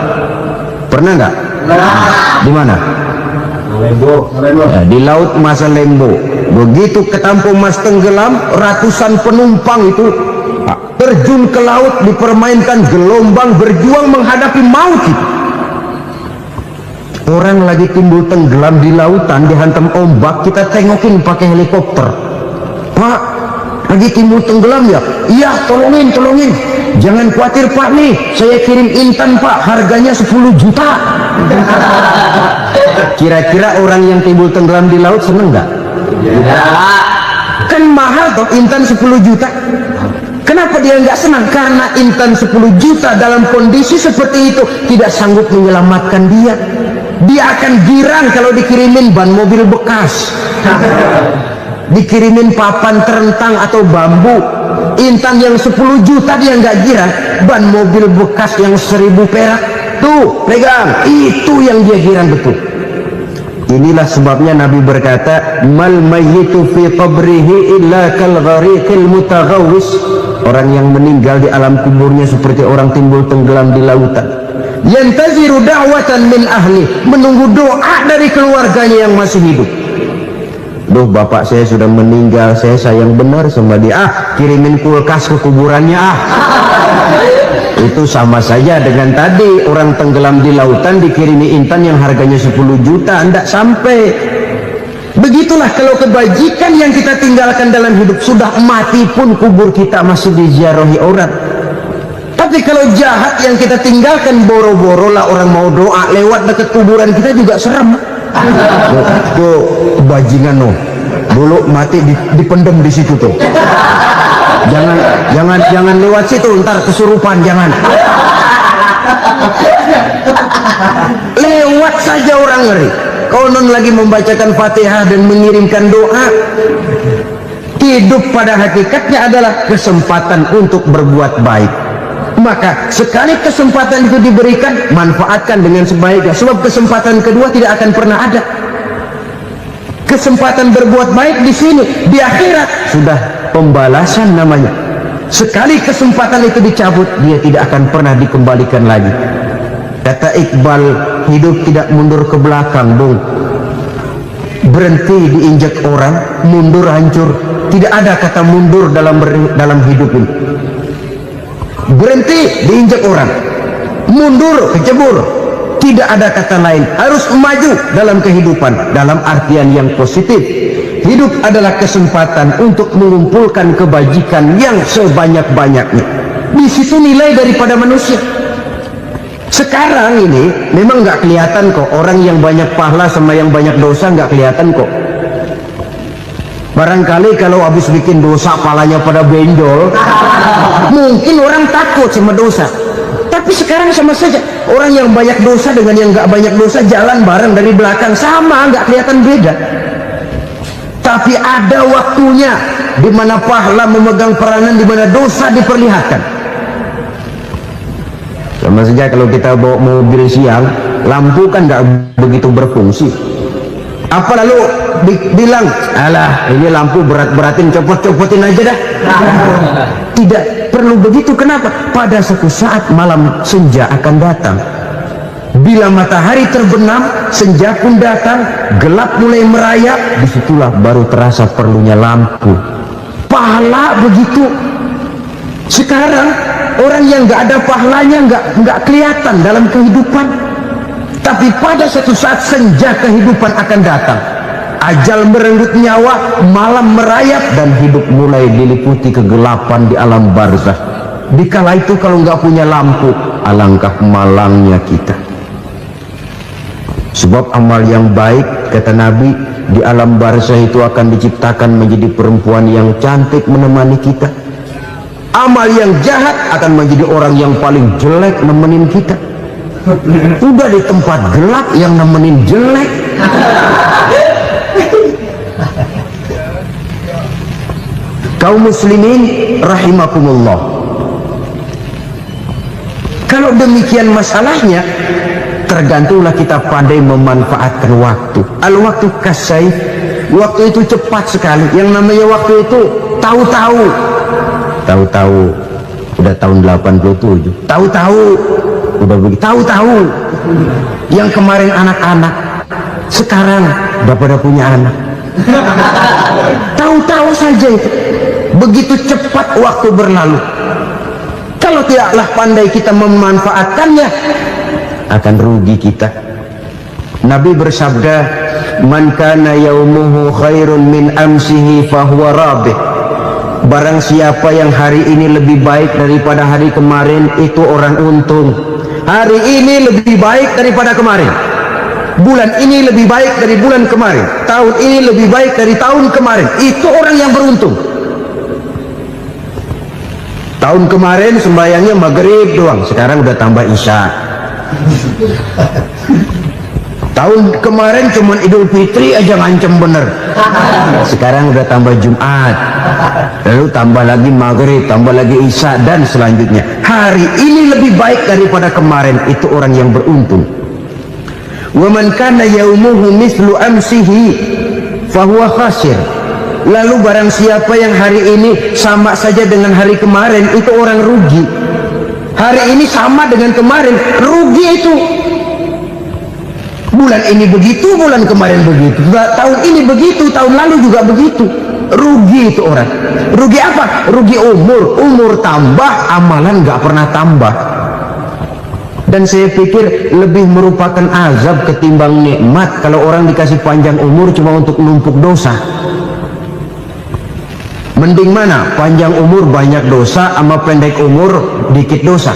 Pernah nggak? Di mana? Ya, di laut Masa Lembo. Begitu ke tampung emas tenggelam, ratusan penumpang itu doa. Terjun ke laut, dipermainkan gelombang, berjuang menghadapi maut itu. Orang lagi timbul tenggelam di lautan, dihantam ombak, kita tengokin pakai helikopter. Pak, lagi timbul tenggelam ya? Iya, tolongin. Jangan khawatir Pak, nih saya kirim intan Pak, harganya 10 juta. Kira-kira orang yang timbul tenggelam di laut seneng nggak? Kan mahal toh intan 10 juta. Kenapa dia nggak senang? Karena intan 10 juta dalam kondisi seperti itu tidak sanggup menyelamatkan dia. Dia akan girang kalau dikirimin ban mobil bekas, dikirimin papan terentang atau bambu. Intan yang 10 juta dia nggak girang, ban mobil bekas yang 1000 perak tuh pegang, itu yang dia girang betul. Inilah sebabnya Nabi berkata, mal mayyitu fi qabrihi illa kal ghariqil mutaghawwis. Orang yang meninggal di alam kuburnya seperti orang timbul tenggelam di lautan. Yantaziru da'watan min ahli, menunggu doa dari keluarganya yang masih hidup. Duh, bapak saya sudah meninggal, saya sayang benar sama dia. Kirimin kulkas ke kuburannya Itu sama saja dengan tadi orang tenggelam di lautan dikirimi intan yang harganya 10 juta, tidak sampai. Begitulah kalau kebajikan yang kita tinggalkan dalam hidup, sudah mati pun kubur kita masih diziarahi orang. Tapi kalau jahat yang kita tinggalkan, boro-boro lah orang mau doa lewat dekat kuburan kita juga serem. Tuh bajingan no, dulu mati dipendem di situ tuh. Jangan lewat situ, ntar kesurupan, jangan. Lewat saja orang ngeri. Konon lagi membacakan Fatihah dan mengirimkan doa. Hidup pada hakikatnya adalah kesempatan untuk berbuat baik. Maka sekali kesempatan itu diberikan, manfaatkan dengan sebaiknya. Sebab kesempatan kedua tidak akan pernah ada. Kesempatan berbuat baik di sini, di akhirat sudah pembalasan namanya. Sekali kesempatan itu dicabut, dia tidak akan pernah dikembalikan lagi. Kata Iqbal, hidup tidak mundur ke belakang dong. Berhenti diinjak orang, mundur hancur. Tidak ada kata mundur dalam hidup ini. Berhenti diinjak orang, mundur kecebur. Tidak ada kata lain, harus maju dalam kehidupan dalam artian yang positif. Hidup adalah kesempatan untuk mengumpulkan kebajikan yang sebanyak-banyaknya. Di situ nilai daripada manusia. Sekarang ini memang nggak kelihatan kok, orang yang banyak pahala sama yang banyak dosa nggak kelihatan kok. Barangkali kalau habis bikin dosa palanya pada benjol, mungkin orang takut sama dosa. Tapi sekarang sama saja, orang yang banyak dosa dengan yang nggak banyak dosa jalan bareng dari belakang, sama, nggak kelihatan beda. Tapi ada waktunya di mana pahala memegang peranan, di mana dosa diperlihatkan. Sama saja kalau kita bawa mobil siang, lampu kan nggak begitu berfungsi. Apa lalu bilang, alah ini lampu berat-beratin, copot-copotin aja dah. Tidak perlu begitu. Kenapa? Pada suatu saat malam senja akan datang. Bila matahari terbenam, senja pun datang, gelap mulai merayap, disitulah baru terasa perlunya lampu. Pahala begitu. Sekarang orang yang nggak ada pahalanya nggak kelihatan dalam kehidupan. Tapi pada suatu saat senja kehidupan akan datang. Ajal merenggut nyawa, malam merayap, dan hidup mulai diliputi kegelapan di alam barzah. Dikala itu kalau nggak punya lampu, alangkah malangnya kita. Sebab amal yang baik, kata Nabi, di alam barzah itu akan diciptakan menjadi perempuan yang cantik menemani kita. Amal yang jahat akan menjadi orang yang paling jelek nemenin kita. Udah di tempat gelap yang nemenin jelek. Kaum muslimin rahimakumullah, kalau demikian masalahnya, tergantunglah kita pandai memanfaatkan waktu. Al-waktu kasayf, waktu itu cepat sekali. Yang namanya waktu itu tahu-tahu udah tahun 87, tahu-tahu udah begitu, tahu-tahu yang kemarin anak-anak sekarang udah pada punya anak. Tahu-tahu saja itu. Begitu cepat waktu berlalu. Kalau tidaklah pandai kita memanfaatkannya, akan rugi kita. Nabi bersabda, man kana yaumuhu khairun min amsihi fahuwa rabih. Barang siapa yang hari ini lebih baik daripada hari kemarin, itu orang untung. Hari ini lebih baik daripada kemarin, bulan ini lebih baik dari bulan kemarin, tahun ini lebih baik dari tahun kemarin, itu orang yang beruntung. Tahun kemarin sembahyangnya maghrib doang, sekarang udah tambah isya. Tahun kemarin cuma Idul Fitri aja ngancem bener, sekarang udah tambah Jumat, lalu tambah lagi maghrib, tambah lagi isya, dan selanjutnya. Hari ini lebih baik daripada kemarin, itu orang yang beruntung. Wa man kana yaumuhu mithlu amsihi fahuwa khasir. Lalu barang siapa yang hari ini sama saja dengan hari kemarin, itu orang rugi. Hari ini sama dengan kemarin, rugi itu. Bulan ini begitu, bulan kemarin begitu, tahun ini begitu, tahun lalu juga begitu. Rugi itu orang. Rugi apa? Rugi umur. Umur tambah, amalan gak pernah tambah. Dan saya pikir lebih merupakan azab ketimbang nikmat kalau orang dikasih panjang umur cuma untuk numpuk dosa. Mending mana? Panjang umur banyak dosa sama pendek umur dikit dosa?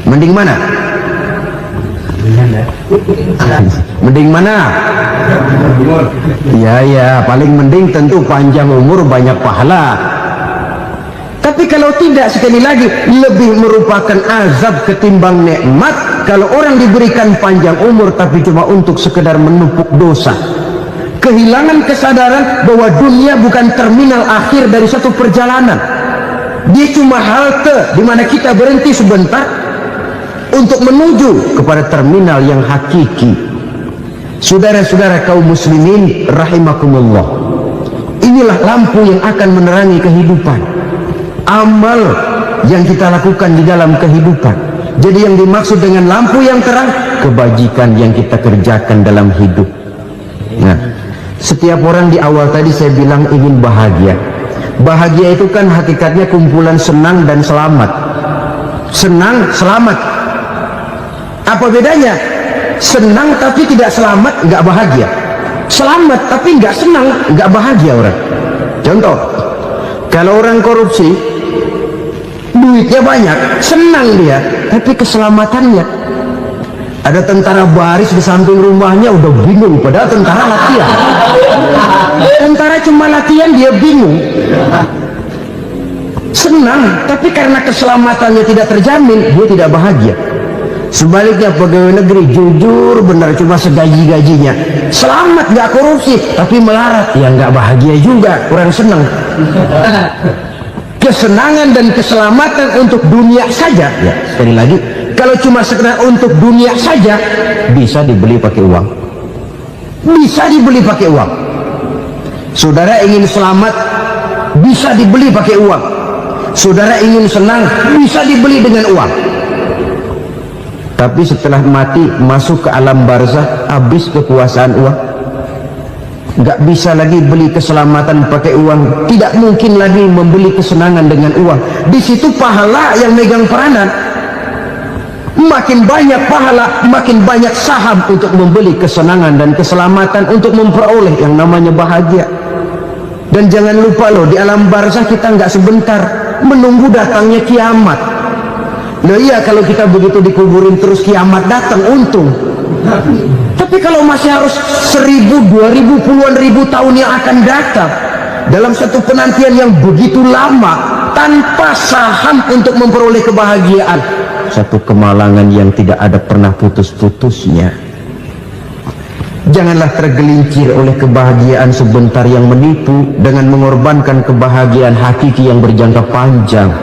Mending mana? Mending mana? Ya, paling mending tentu panjang umur banyak pahala. Tapi kalau tidak, sekali lagi, lebih merupakan azab ketimbang nikmat kalau orang diberikan panjang umur tapi cuma untuk sekedar menumpuk dosa. Kehilangan kesadaran bahwa dunia bukan terminal akhir dari satu perjalanan. Dia cuma halte di mana kita berhenti sebentar untuk menuju kepada terminal yang hakiki. Saudara-saudara kaum muslimin rahimakumullah, inilah lampu yang akan menerangi kehidupan. Amal yang kita lakukan di dalam kehidupan. Jadi yang dimaksud dengan lampu yang terang, kebajikan yang kita kerjakan dalam hidup. Nah, setiap orang di awal tadi saya bilang ingin bahagia. Bahagia itu kan hakikatnya kumpulan senang dan selamat. Senang, selamat. Apa bedanya? Senang tapi tidak selamat, nggak bahagia. Selamat tapi nggak senang, nggak bahagia orang. Contoh, kalau orang korupsi, duitnya banyak, senang dia, tapi keselamatannya. Ada tentara baris di samping rumahnya udah bingung, padahal tentara latihan. Tentara cuma latihan, dia bingung. Senang, tapi karena keselamatannya tidak terjamin, dia tidak bahagia. Sebaliknya pegawai negeri jujur benar, cuma segaji-gajinya, selamat nggak korupsi, tapi melarat, ya nggak bahagia juga, kurang senang. Kesenangan dan keselamatan untuk dunia saja, ya sekali lagi, kalau cuma sekedar untuk dunia saja, bisa dibeli pakai uang. Bisa dibeli pakai uang. Saudara ingin selamat, bisa dibeli pakai uang. Saudara ingin senang, bisa dibeli dengan uang. Tapi setelah mati, masuk ke alam barzah, habis kekuasaan uang. Nggak bisa lagi beli keselamatan pakai uang. Tidak mungkin lagi membeli kesenangan dengan uang. Di situ pahala yang megang peranan. Makin banyak pahala, makin banyak saham untuk membeli kesenangan dan keselamatan, untuk memperoleh yang namanya bahagia. Dan jangan lupa loh, di alam barzah kita nggak sebentar, menunggu datangnya kiamat. Nah iya, kalau kita begitu dikuburin terus kiamat datang, untung. Tapi kalau masih harus 1000, 2000, puluhan ribu tahun yang akan datang, dalam satu penantian yang begitu lama, tanpa saham untuk memperoleh kebahagiaan, satu kemalangan yang tidak ada pernah putus-putusnya. Janganlah tergelincir oleh kebahagiaan sebentar yang menipu dengan mengorbankan kebahagiaan hakiki yang berjangka panjang.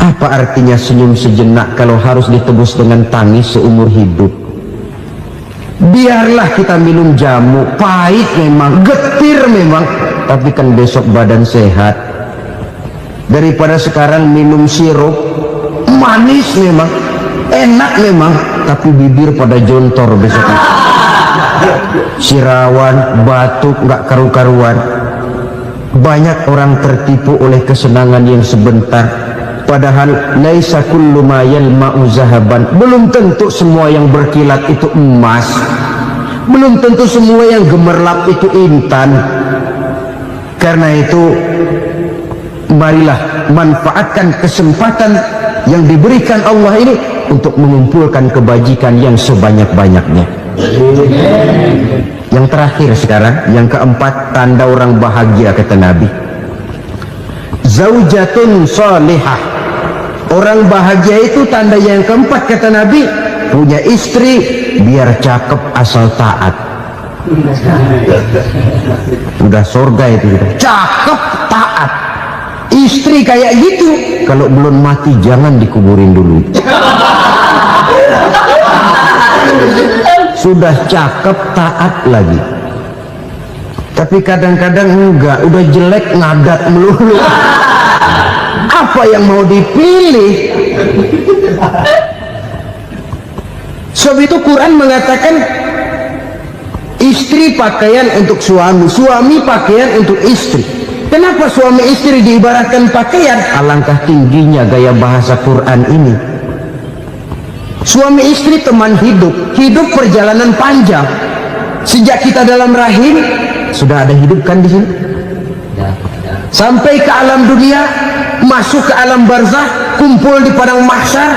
Apa artinya senyum sejenak kalau harus ditebus dengan tangis seumur hidup? Biarlah kita minum jamu, pahit memang, getir memang, tapi kan besok badan sehat. Daripada sekarang minum sirup, manis memang, enak memang, tapi bibir pada jontor besoknya. Sirawan, batuk, nggak karu-karuan. Banyak orang tertipu oleh kesenangan yang sebentar, padahal laisa kullu ma yalma'u zahaban. Belum tentu semua yang berkilat itu emas, belum tentu semua yang gemerlap itu intan. Karena itu marilah manfaatkan kesempatan yang diberikan Allah ini untuk mengumpulkan kebajikan yang sebanyak-banyaknya. Yang terakhir sekarang, yang keempat, tanda orang bahagia kata Nabi. Zaujatun salihah. Orang bahagia itu tanda yang keempat kata Nabi, punya istri biar cakep asal taat. Udah surga itu, cakep taat. Istri kayak gitu, kalau belum mati jangan dikuburin dulu. Sudah cakep taat lagi, tapi kadang-kadang enggak, udah jelek ngadat melulu. Apa yang mau dipilih? Sebab itu Quran mengatakan istri pakaian untuk suami, suami pakaian untuk istri. Kenapa suami istri diibaratkan pakaian? Alangkah tingginya gaya bahasa Quran ini. Suami istri teman hidup, hidup perjalanan panjang. Sejak kita dalam rahim sudah ada hidup kan di sini. Sampai ke alam dunia, masuk ke alam barzah, kumpul di padang mahsyar,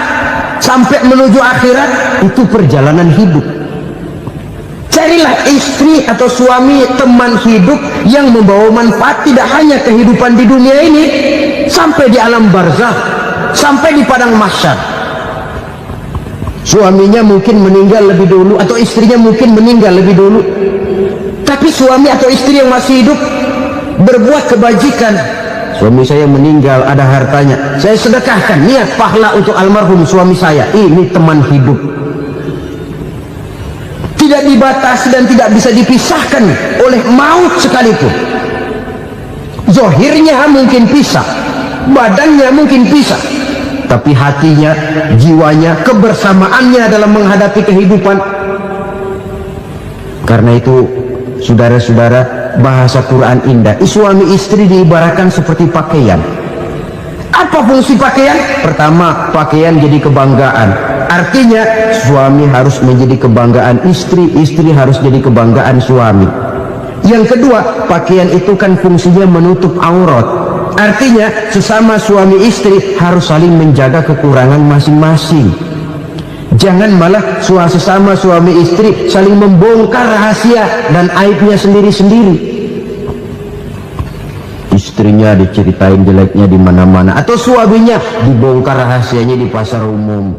sampai menuju akhirat, itu perjalanan hidup. Carilah istri atau suami teman hidup yang membawa manfaat tidak hanya kehidupan di dunia ini, sampai di alam barzah, sampai di padang mahsyar. Suaminya mungkin meninggal lebih dulu, atau istrinya mungkin meninggal lebih dulu, tapi suami atau istri yang masih hidup berbuat kebajikan. Suami saya meninggal, ada hartanya, saya sedekahkan, niat pahala untuk almarhum suami saya. Ini teman hidup, tidak dibatasi dan tidak bisa dipisahkan oleh maut sekalipun. Zohirnya mungkin pisah, badannya mungkin pisah, tapi hatinya, jiwanya, kebersamaannya dalam menghadapi kehidupan. Karena itu saudara-saudara, bahasa Quran indah. Suami istri diibaratkan seperti pakaian. Apa fungsi pakaian? Pertama, pakaian jadi kebanggaan. Artinya suami harus menjadi kebanggaan istri, istri harus jadi kebanggaan suami. Yang kedua, pakaian itu kan fungsinya menutup aurat. Artinya sesama suami istri harus saling menjaga kekurangan masing-masing. Jangan malah sesama suami istri saling membongkar rahasia dan aibnya sendiri-sendiri. Istrinya diceritain jeleknya di mana-mana, atau suaminya dibongkar rahasianya di pasar umum.